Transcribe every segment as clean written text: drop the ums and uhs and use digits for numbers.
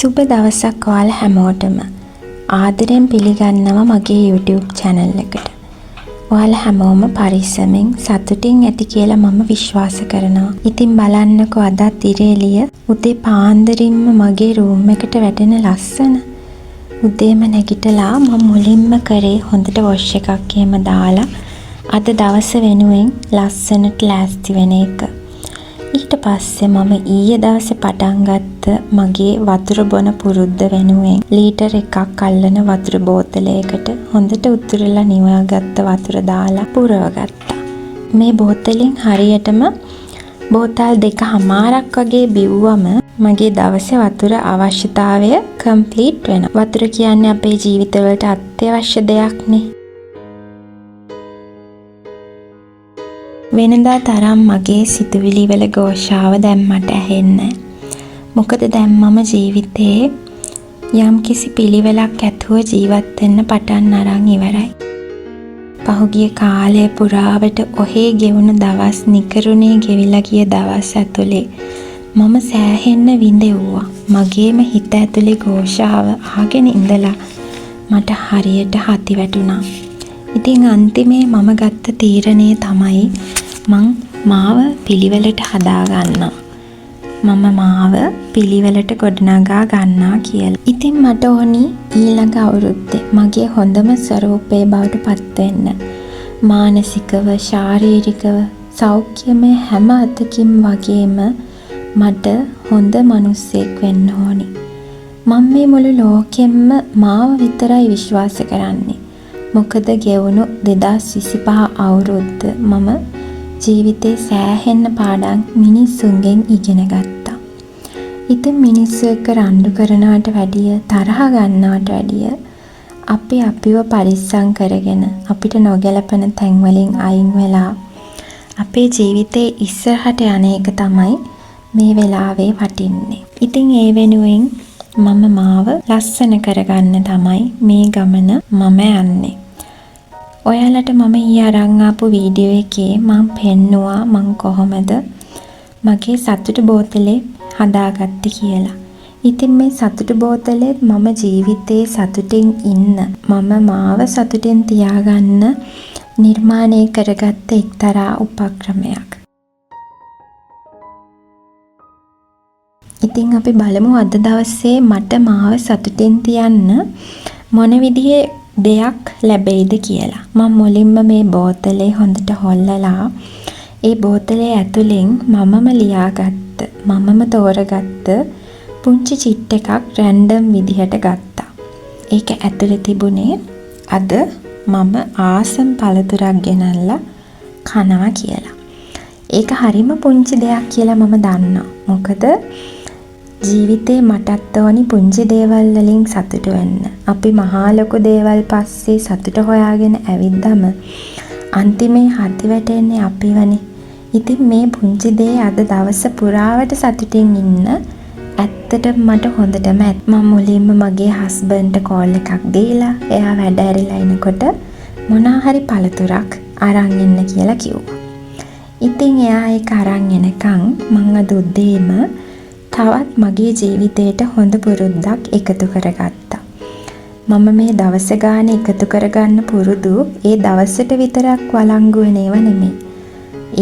සුබ දවසක් ඔයාලා හැමෝටම ආදරෙන් පිළිගන්නවා මගේ YouTube channel එකට. ඔයාලා හැමෝම පරිස්සමෙන් සතුටින් ඇති කියලා මම විශ්වාස කරනවා. ඉතින් බලන්නකෝ අදත් ඉරේලිය උදේ පාන්දරින්ම මගේ room එකට වැටෙන ලස්සන. උදේම නැගිටලා මම මුලින්ම කරේ හොඳට wash එකක් එහෙම දාලා අද දවස වෙනුවෙන් ලස්සනට ලෑස්ති වෙන එක. ඊට පස්සේ මම ඊයේ දවසේ පටන් ගත්ත මගේ වතුර බොන පුරුද්ද වෙනුවෙන් ලීටර් එකක් අල්ලන වතුර බෝතලයකට හොඳට උතුරලා නිවාගත්ත වතුර දාලා පුරවගත්තා. මේ බෝතලෙන් හරියටම බෝතල් 2.5ක් වගේ බිව්වම මගේ දවසේ වතුර අවශ්‍යතාවය කම්ප්ලීට් වෙනවා. වතුර කියන්නේ අපේ ජීවිතවලට අත්‍යවශ්‍ය දෙයක්නේ. වෙනදා තරම් මගේ සිතුවිලි වල ഘോഷාව දැන් මට ඇහෙන්නේ. මොකද දැන් මම ජීවිතේ යම්කිසි පිළිවෙලක් ඇතුව ජීවත් වෙන්න පටන් අරන් ඉවරයි. පහුගිය කාලය පුරාවට ඔහේ ගෙවුණු දවස් නිකරුණේ ගෙවිලා ගිය දවස් ඇතුලේ මම සෑහෙන්න විඳෙව්වා. මගේම හිත ඇතුලේ ഘോഷාව අහගෙන ඉඳලා මට හරියට හති වැටුණා. ඉතින් අන්තිමේ මම ගත්ත තීරණය තමයි මං මාව පිළිවෙලට හදා ගන්නවා. මම මාව පිළිවෙලට ගොඩනගා ගන්නවා කියලා. ඉතින් මට ඕනි ඊළඟ අවුරුද්දේ මගේ හොඳම ස්වරූපේ බවට පත් වෙන්න. මානසිකව, ශාරීරිකව, සෞඛ්‍යමය හැම අතකින් වගේම මට හොඳ මිනිස්සෙක් වෙන්න ඕනි. මම මේ මුළු ලෝකෙම්ම මාව විතරයි විශ්වාස කරන්නේ. මොකද ගෙවුණු 2025 අවුරුද්ද මම ජීවිතේ සෑහෙන්න පාඩම් මිනිස්සුන්ගෙන් ඉගෙන ගත්තා. ඉතින් මිනිස්සු එක්ක රණ්ඩු කරනවට වැඩිය තරහ ගන්නවට වැඩිය අපි අපිව පරිස්සම් කරගෙන අපිට නොගැලපෙන තැන් වලින් අයින් වෙලා අපේ ජීවිතේ ඉස්සරහට යන එක තමයි මේ වෙලාවේ වටින්නේ. ඉතින් ඒ වෙනුවෙන් මම මාව ලස්සන කරගන්න තමයි මේ ගමන මම යන්නේ. ඔයාලට මම ඊයේ අරන් ආපු වීඩියෝ එකේ මම පෙන්නුවා මම කොහොමද මගේ සතුට බෝතලේ හදාගත්තේ කියලා. ඉතින් මේ සතුට බෝතලේ මම ජීවිතේ සතුටින් ඉන්න මම මාව සතුටින් තියාගන්න නිර්මාණය කරගත්ත එක්තරා උපක්‍රමයක්. ඉතින් අපි බලමු අද දවසේ මට මාව සතුටින් තියන්න මොන විදිහේ දෙයක් ලැබෙයිද කියලා. මම මුලින්ම මේ බෝතලේ හොඳට හොල්ලලා ඒ බෝතලේ ඇතුලෙන් මමම ලියාගත්ත මමම තෝරගත්ත පුංචි චිට් එකක් රැන්ඩම් විදිහට ගත්තා. ඒක ඇතුලේ තිබුණේ අද මම ආසම් පළතුරක් ගෙනල්ලා කනවා කියලා. ඒක හරිම පුංචි දෙයක් කියලා මම දන්නවා. මොකද ජීවිතේ මටත් ඕනි පුංචි දේවල් වලින් සතුට වෙන්න. අපි මහා ලොකු දේවල් පස්සේ සතුට හොයාගෙන ඇවිද්දම අන්තිමේ හති වැටෙන්නේ අපිවනේ. ඉතින් මේ පුංචි දේ අද දවස පුරාවට සතුටින් ඉන්න ඇත්තටම මට හොඳටම මම මුලින්ම මගේ හස්බන්ඩ්ට කෝල් එකක් දීලා එයා වැඩ ඇරිලා එනකොට මොනවා හරි පළතුරක් අරන් එන්න කියලා කිව්වා. ඉතින් එයා ඒක අරන් එනකන් මං අද උදේම තවත් මගේ ජීවිතේට හොඳ පුරුද්දක් එකතු කරගත්තා. මම මේ දවස ගාන එකතු කරගන්න පුරුදු ඒ දවසට විතරක් වළංගු වෙන ඒවා නෙමෙයි.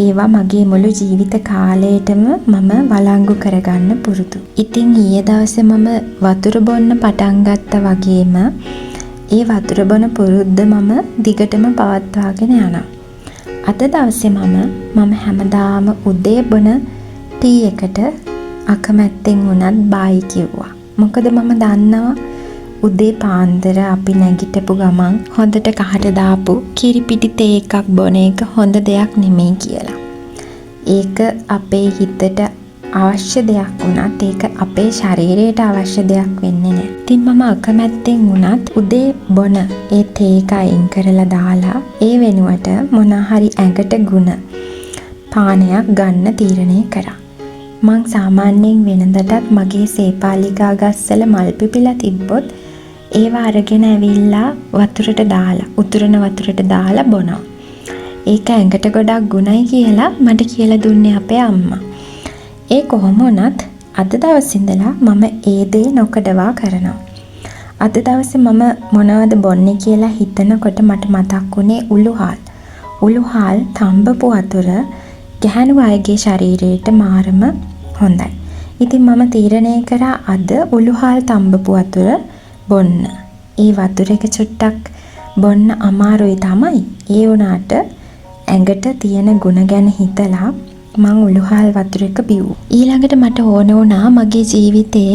ඒවා මගේ මුළු ජීවිත කාලයටම මම වළංගු කරගන්න පුරුදු. ඉතින් ඊයේ දවසේ මම වතුර බොන්න පටන් ගත්තා වගේම ඒ වතුර බොන පුරුද්ද මම දිගටම පවත්වාගෙන යනවා. අද දවසේ මම හැමදාම උදේ බොන ටී එකට අකමැත්තෙන් වුණත් බායි කිව්වා. මොකද මම දන්නවා උදේ පාන්දර අපි නැගිටපු ගමන් හොඳට කහට දාපු කිරි පිටි තේ එකක් බොන එක හොඳ දෙයක් නෙමෙයි කියලා. ඒක අපේ හිතට අවශ්‍ය දෙයක් වුණත් ඒක අපේ ශරීරයට අවශ්‍ය දෙයක් වෙන්නේ නැහැ. ඉතින් මම අකමැත්තෙන් වුණත් උදේ බොන ඒ තේ එක අයින් කරලා දාලා ඒ වෙනුවට මොනවා හරි ඇඟට ගුණ පානයක් ගන්න තීරණය කරා. මං සාමාන්‍යයෙන් වෙනදටත් මගේ සේපාලිකා ගස්වල මල් පිපිලා තිබ්බොත් ඒවා අරගෙන ඇවිල්ලා වතුරට දාලා උතුරන වතුරට දාලා බොනවා. ඒක ඇඟට ගොඩක් ගුණයි කියලා මට කියලා දුන්නේ අපේ අම්මා. ඒ කොහොම වුණත් අද දවසේ ඉඳලා මම ඒ දේ නොකඩවා කරනවා. අද දවසේ මම මොනවද බොන්නේ කියලා හිතනකොට මට මතක් වුණේ උළුහාල්. උළුහාල් තඹපු වතුර ගැහැණු අයගේ ශරීරයට මාරම හොඳයි. ඉතින් මම තීරණය කරා අද උළුහාල් තඹපු වතුර බොන්න. ඒ වතුර එක චුට්ටක් බොන්න අමාරුයි තමයි. ඒ වුණාට ඇඟට තියෙන ගුණ ගැන හිතලා මං උළුහාල් වතුර එක බිව්වා. ඊළඟට මට ඕන වුණා මගේ ජීවිතේ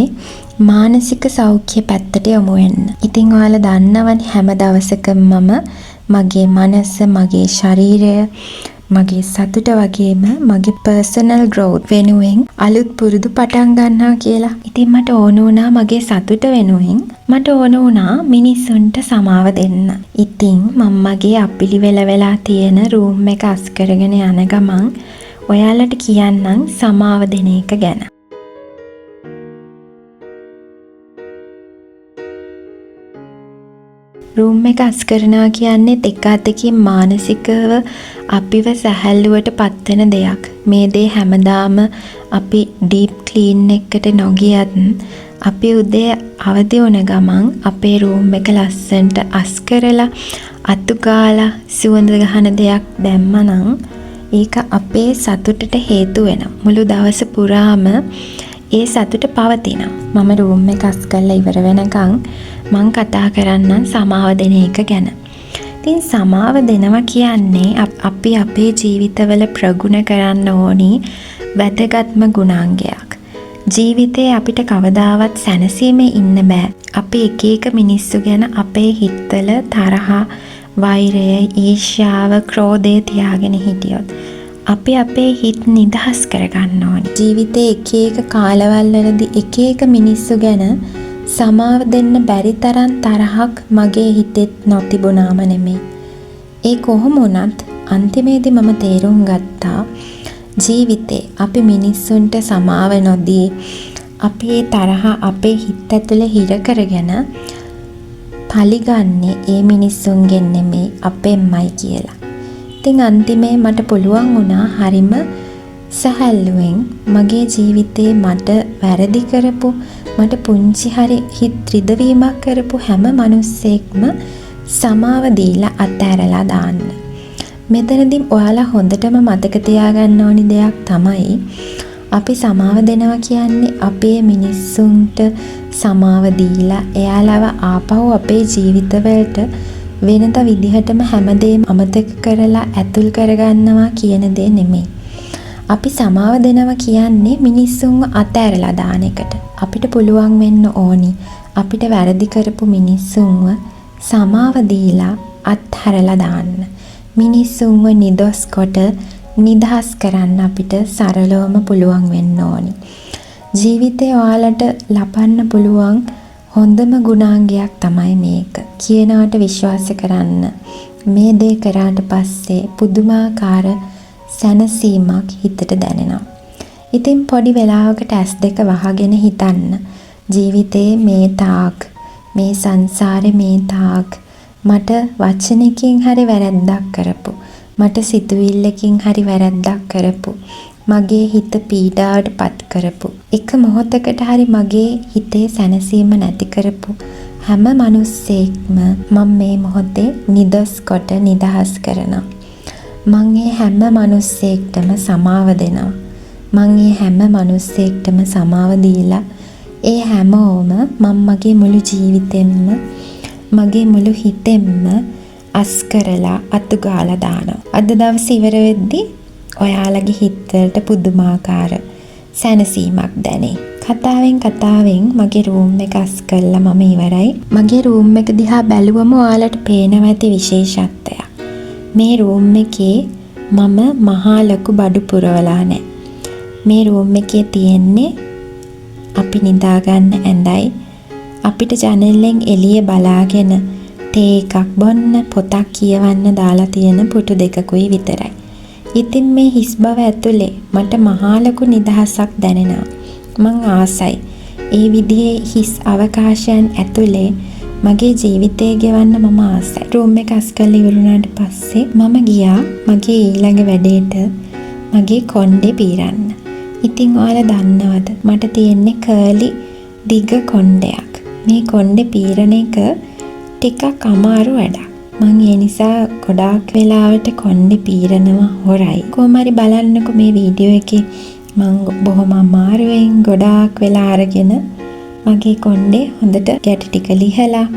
මානසික සෞඛ්‍ය පැත්තට යොමු වෙන්න. ඉතින් ඔයාලා දන්නවනේ හැම දවසකම මම මගේ මනස, මගේ ශරීරය, මගේ සතුට වගේම මගේ පර්සනල් growth වෙනුවෙන් අලුත් පුරුදු පටන් ගන්නවා කියලා. ඉතින් මට ඕන වුණා මගේ සතුට වෙනුවෙන් මට ඕන වුණා මිනිස්සුන්ට සමාව දෙන්න. ඉතින් මම මගේ අපිලිවෙල වෙලා තියෙන රූම් එක අස් කරගෙන යන ගමන් ඔයාලට කියන්නම් සමාව දෙන එක ගැන. රූම් එක අස් කරනවා කියන්නේ එක අතකින් මානසිකව අපිව සැහැල්ලුවට පත්වෙන දෙයක්. මේ දේ හැමදාම අපි ඩීප් ක්ලීන් එකට නොගියත් අපි උදේ අවදි වුණ ගමන් අපේ රූම් එක ලස්සනට අස් කරලා අතු ගාලා සුවඳ ගහන දෙයක් දැම්මනම් ඒක අපේ සතුටට හේතු වෙනවා. මුළු දවස පුරාම ඒ සතුට පවතිනවා. මම රූම් එක අස් කරලා ඉවර වෙනකන් මං කතා කරන්නම් සමාව දෙන එක ගැන. ඉතින් සමාව දෙනවා කියන්නේ අපි අපේ ජීවිතවල ප්‍රගුණ කරන්න ඕනි වැදගත්ම ගුණාංගයක්. ජීවිතේ අපිට කවදාවත් සැනසීමේ ඉන්න බෑ. අපි එක එක මිනිස්සු ගැන අපේ හිතවල තරහ, වෛරය, ඊර්ෂ්‍යාව, ක්‍රෝධය තියාගෙන හිටියොත් අපි අපේ හිත නිදහස් කරගන්න ඕනි. ජීවිතේ එක එක කාලවල වලදී එක එක මිනිස්සු ගැන සමාව දෙන්න බැරි තරම් තරහක් මගේ හිතෙත් නොතිබුණාම නෙමෙයි. ඒ කොහොම වුණත් අන්තිමේදී මම තේරුම් ගත්තා ජීවිතේ අපි මිනිස්සුන්ට සමාව නොදී අපේ තරහ අපේ හිත ඇතුලේ හිර කරගෙන පලිගන්නේ ඒ මිනිස්සුන්ගෙන් නෙමෙයි අපෙන්මයි කියලා. ඉතින් අන්තිමේ මට පුළුවන් වුණා හරිම සැහැල්ලුවෙන් මගේ ජීවිතේ මට වැරදි කරපු මට පුංචි හරි හිත රිදවීමක් කරපු හැම මිනිස්සෙක්ම සමාව දීලා අත්හැරලා දාන්න. මෙතනදී ඔයාලා හොඳටම මතක තියාගන්න ඕනි දෙයක් තමයි අපි සමාව දෙනවා කියන්නේ අපේ මිනිස්සුන්ට සමාව දීලා එයාලව ආපහු අපේ ජීවිතවලට වෙනත විදිහටම හැමදේම අමතක කරලා ඇතුල් කරගන්නවා කියන දේ නෙමෙයි. අපි සමාව දෙනවා කියන්නේ මිනිස්සුන්ව අතෑරලා දාන එකට. අපිට පුළුවන් වෙන්න ඕනි අපිට වැරදි කරපු මිනිස්සුන්ව සමාව දීලා අත්හැරලා දාන්න. මිනිස්සුන්ව නිදොස් කොට නිදහස් කරන්න අපිට සරලවම පුළුවන් වෙන්න ඕනි. ජීවිතේ ඔයාලට ලබන්න පුළුවන් හොඳම ගුණාංගයක් තමයි මේක. කියනවට විශ්වාස කරන්න. මේ දේ කරාට පස්සේ පුදුමාකාර සැනසීමක් හිතට දැනෙනවා. ඉතින් පොඩි වෙලාවකට ඇස් දෙක වහගෙන හිතන්න. ජීවිතේ මේ තාක් මේ සංසාරේ මේ තාක් මට වචනකින් හරි වැරද්දක් කරපු, මට සිතුවිල්ලකින් හරි වැරද්දක් කරපු, මගේ හිත පීඩාවට පත් කරපු, එක මොහොතකට හරි මගේ හිතේ සැනසීම නැති කරපු හැම මිනිස්සෙක්ම මම මේ මොහොතේ නිදොස් කොට නිදහස් කරනවා. මං ඒ හැම මිනිස්සෙක්ටම සමාව දෙනවා. මං ඒ හැම මිනිස්සෙක්ටම සමාව දීලා ඒ හැමෝම මම මගේ මුළු ජීවිතෙන්ම මගේ මුළු හිතෙන්ම අස් කරලා අතු ගාලා දානවා. අද දවසේ ඉවර වෙද්දී ඔයාලගේ හිතවලට පුදුමාකාර සැනසීමක් දැනේ. කතාවෙන් මගේ රූම් එක අස් කරලා මම ඉවරයි. මගේ රූම් එක දිහා බැලුවම ඔයාලට පේනවා ඇති විශේෂත්වයක්. මේ රූම් එකේ මම මහා ලොකු බඩු පුරවලා නැහැ. මේ රූම් එකේ තියෙන්නේ අපි නිදාගන්න ඇඳයි, අපිට ජනෙලෙන් එළිය බලාගෙන තේ එකක් බොන්න, පොතක් කියවන්න දාලා තියෙන පුටු දෙකකුයි විතරයි. ඉතින් මේ හිස් බව ඇතුලේ මට මහා ලොකු නිදහසක් දැනෙනවා. මං ආසයි ඒ විදිහේ හිස් අවකාශයන් ඇතුලේ මගේ ජීවිතය ගෙවන්න මම ආසයි. රූම් එක අස් කරලා ඉවරුණාට පස්සේ මම ගියා මගේ ඊළඟ වැඩේට මගේ කොණ්ඩේ පීරන්න. ඉතින් ඔයාලා දන්නවද මට තියෙන්නේ කර්ලි දිග කොණ්ඩයක්. මේ කොණ්ඩේ පීරන එක ටිකක් අමාරු වැඩක්. මං ඒ නිසා ගොඩාක් වෙලාවට කොණ්ඩේ පීරනවා හොරයි. කොහොම හරි බලන්නකෝ මේ වීඩියෝ එකේ මං බොහොම අමාරුවෙන් ගොඩාක් වෙලා අරගෙන මගේ කොණ්ඩේ හොඳට ගැට ටික ලිහලා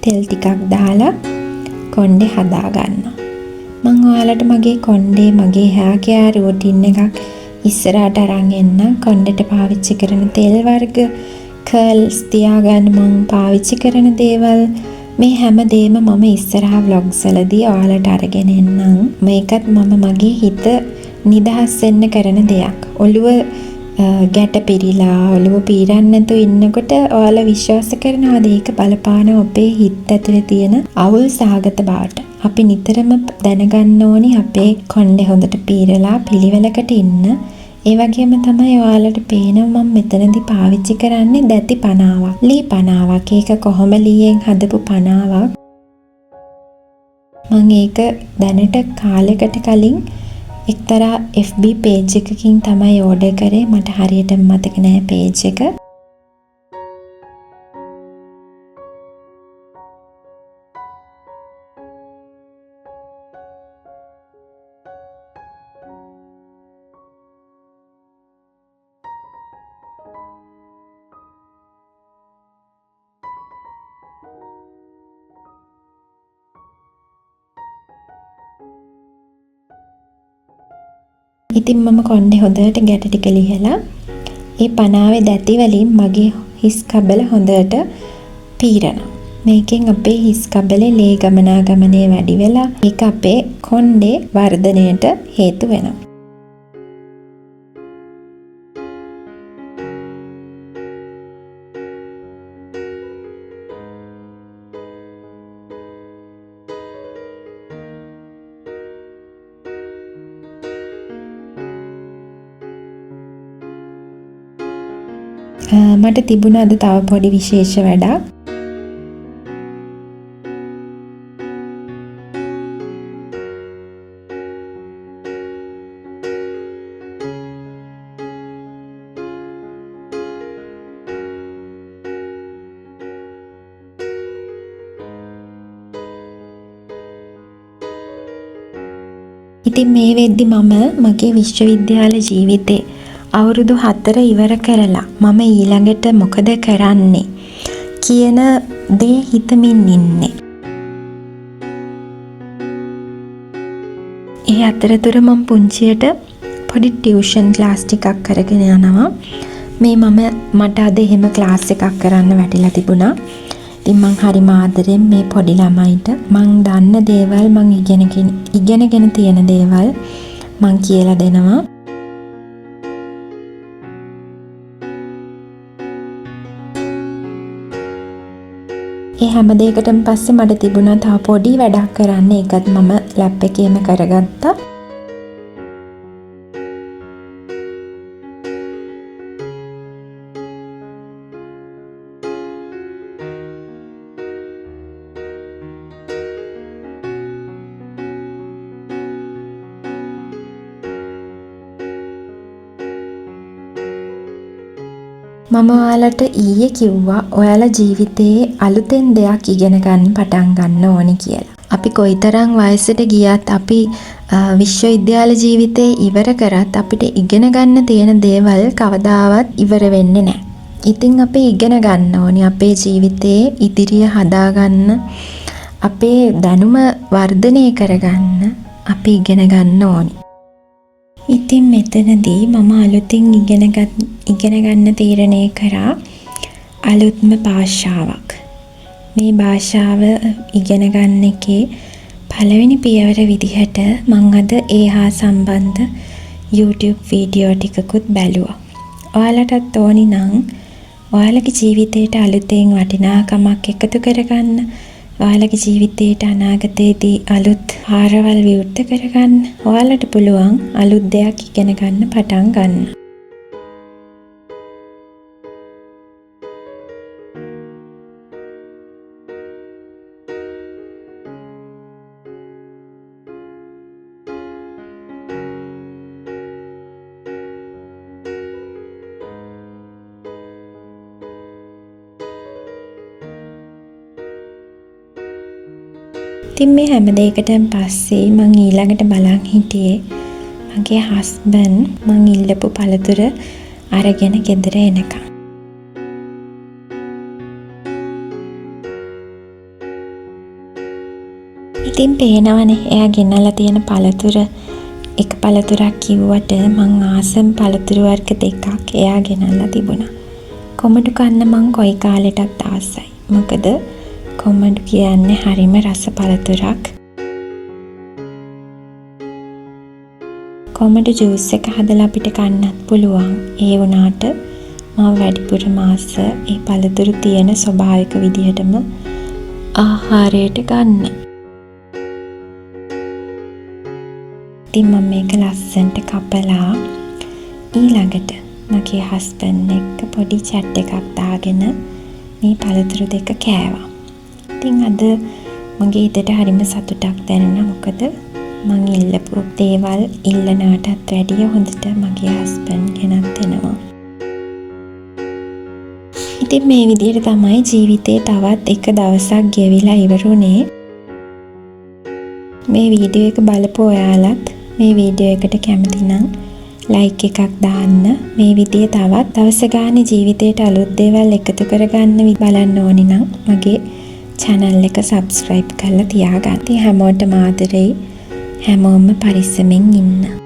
තෙල් ටිකක් දාලා කොණ්ඩේ හදා ගන්නවා. මං ඔයාලට මගේ කොණ්ඩේ මගේ hair care routine එකක් ඉස්සරහට අරන් එන්න. කොණ්ඩේට පාවිච්චි කරන තෙල් වර්ග, කර්ල්ස් තියාගන්න මං පාවිච්චි කරන දේවල් මේ හැම දෙයක්ම මම ඉස්සරහා vlogs වලදී ඔයාලට අරගෙන එන්නම්. මේකත් මම මගේ හිත නිදහස් වෙන්න කරන දෙයක්. ඔළුව ගැට පිරීලා ඔළුව පීරන්න නැතුව ඉන්නකොට ඔයාලා විශ්වාස කරනවාද ඒක බලපාන ඔබේ හිත ඇතුලේ තියෙන අවුල් සහගත බවට. අපි නිතරම දැනගන්න ඕනි අපේ කොණ්ඩේ හොඳට පීරලා පිළිවෙලකට ඉන්න. ඒ වගේම තමයි ඔයාලට පේනවා මම මෙතනදී පාවිච්චි කරන්නේ දැති පනාවක්. ලී පනාවක්. ඒක කොහොම ලීයෙන් හදපු පනාවක්. මම ඒක දැනට කාලයකට කලින් එක්තරා FB page එකකින් තමයි ඕඩර් කරේ. මට හරියට මතක නෑ page එක. ඉතින් මම කොණ්ඩේ හොඳට ගැට ටික ලිහලා ඒ පනාවේ දැති වලින් මගේ හිස් කබල හොඳට පීරනවා. මේකෙන් අපේ හිස් කබලේ ලේ ගමනාගමනය වැඩි වෙලා ඒක අපේ කොණ්ඩේ වර්ධනයට හේතු වෙනවා. මට තිබුණ අද තව පොඩි විශේෂ වැඩක්. ඉතින් මේ වෙද්දි මම මගේ විශ්වවිද්‍යාල ජීවිතේ අවුරුදු 4 ඉවර කරලා මම ඊළඟට මොකද කරන්නේ කියන දේ හිතමින් ඉන්නේ. ඒ අතරතුර මම පුංචියට පොඩි ටියුෂන් ක්ලාස් ටිකක් කරගෙන යනවා. මට අද එහෙම ක්ලාස් එකක් කරන්න වැටිලා තිබුණා. ඉතින් මං හරිම ආදරෙන් මේ පොඩි ළමයිට මං දන්න දේවල් මං ඉගෙනගෙන තියෙන දේවල් මං කියලා දෙනවා. ඒ හැම දෙයකටම පස්සේ මට තිබුණා තව පොඩි වැඩක් කරන්න. ඒකත් මම ලැප් එකේම කරගත්තා. මම ඔයාලට ඊයේ කිව්වා ඔයාලා ජීවිතේ අලුතෙන් දෙයක් ඉගෙන ගන්න පටන් ගන්න ඕනි කියලා. අපි කොයිතරම් වයසට ගියත් අපි විශ්වවිද්‍යාල ජීවිතේ ඉවර කරත් අපිට ඉගෙන ගන්න තියෙන දේවල් කවදාවත් ඉවර වෙන්නේ නැහැ. ඉතින් අපි ඉගෙන ගන්න ඕනි අපේ ජීවිතේ ඉදිරිය හදාගන්න, අපේ දැනුම වර්ධනය කරගන්න අපි ඉගෙන ගන්න ඕනි. ඉතින් මෙතනදී මම අලුතින් ඉගෙන ගන්න තීරණය කරා අලුත්ම භාෂාවක්. මේ භාෂාව ඉගෙන ගන්න එකේ පළවෙනි පියවර විදිහට මම අද ඒ හා සම්බන්ධ YouTube වීඩියෝ ටිකකුත් බැලුවා. ඔයාලටත් ඕනි නම් ඔයාලගේ ජීවිතේට අලුතෙන් වටිනාකමක් එකතු කරගන්න, ඔයාලගේ ජීවිතේට අනාගතයේදී අලුත් ආරවල් විවෘත කරගන්න ඔයාලට පුළුවන් අලුත් දෙයක් ඉගෙන ගන්න පටන් ගන්න. ඉතින් මේ හැම දෙයකටම පස්සේ මං ඊළඟට බලන් හිටියේ මගේ හස්බන්ඩ් මං ඉල්ලපු පළතුර අරගෙන ගෙදර එනකම්. ඉතින් පේනවනේ එයා ගෙනල්ලා තියෙන පළතුර එක පළතුරක් කිව්වට මං ආසම පළතුරු වර්ග දෙකක් එයා ගෙනල්ලා තිබුණා. කොමඩු කන්න මං කොයි කාලෙටත් ආසයි. මොකද කොමඩු කියන්නේ හරිම රස පළතුරක්. කොමඩු ජූස් එක හදලා අපිට කන්නත් පුළුවන්. ඒ වුණාට මම වැඩිපුර මාස ඒ පළතුරු තියෙන ස්වභාවික විදිහටම ආහාරයට ගන්න. ඉතින් මම මේක ලස්සනට කපලා ඊළඟට මගේ හස්බන්ඩ් එක්ක පොඩි චැට් එකක් දාගෙන මේ පළතුරු දෙක කෑවා. ඉතින් අද මගේ හිතට හරිම සතුටක් දැනුණා. මොකද මං ඉල්ලපු දේවල් ඉල්ලනටත් වැඩිය හොඳට මගේ හස්බන්ඩ් ගෙනත් එනවා. ඉතින් මේ විදිහට තමයි ජීවිතේ තවත් එක දවසක් ගෙවිලා ඉවරුනේ. මේ වීඩියෝ එක බලපු ඔයාලත් මේ වීඩියෝ එකට කැමති නම් ලයික් එකක් දාන්න. මේ විදිහේ තවත් දවස ගානේ ජීවිතේට අලුත් දේවල් එකතු කරගන්න බලන්න ඕනි නම් මගේ channel එක subscribe කරලා තියාගන්න. හැමෝටම ආදරෙයි. හැමෝම පරිස්සමෙන් ඉන්න.